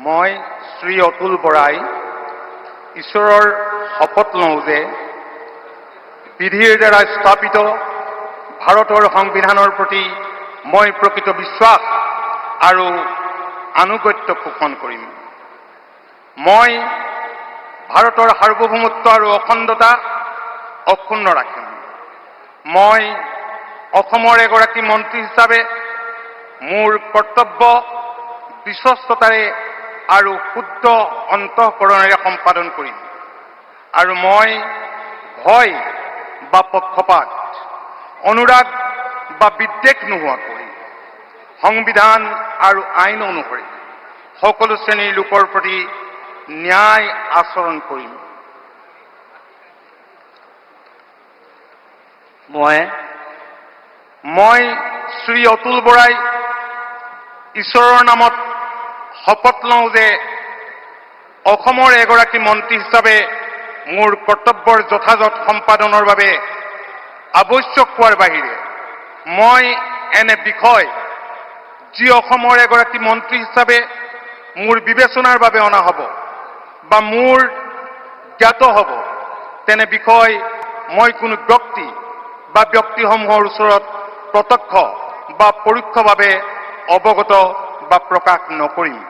মই শ্ৰী অতুল বৰাই ঈশ্বৰৰ শপত লওঁ যে বিধিৰ দ্বাৰা স্থাপিত ভাৰতৰ সংবিধানৰ প্ৰতি মই প্ৰকৃত বিশ্বাস আৰু আনুগত্য পোষণ কৰিম। মই ভাৰতৰ সাৰ্বভৌমত্ব আৰু অখণ্ডতা অক্ষুণ্ণ ৰাখিম। মই অসমৰ এগৰাকী মন্ত্ৰী হিচাপে মোৰ কৰ্তব্য বিশ্বস্ততাৰে আৰু শুদ্ধ অন্তঃকৰণেৰে সম্পাদন কৰিম আৰু মই ভয় বা পক্ষপাত, অনুৰাগ বা বিদ্বেষ নোহোৱাকৈ সংবিধান আৰু আইন অনুসৰি সকলো শ্ৰেণীৰ লোকৰ প্ৰতি ন্যায় আচৰণ কৰিম। মই শ্ৰী অতুল বৰাই ঈশ্বৰৰ নামত শপত লওঁ যে অসমৰ এগৰাকী মন্ত্ৰী হিচাপে মোৰ কৰ্তব্যৰ যথাযথ সম্পাদনৰ বাবে আৱশ্যক হোৱাৰ বাহিৰে মই এনে বিষয় যি অসমৰ এগৰাকী মন্ত্ৰী হিচাপে মোৰ বিবেচনাৰ বাবে অনা হ'ব বা মোৰ জ্ঞাত হ'ব তেনে বিষয় মই কোনো ব্যক্তি বা ব্যক্তিসমূহৰ ওচৰত প্ৰত্যক্ষ বা পৰোক্ষভাৱে অৱগত বা প্ৰকাশ নকৰিম।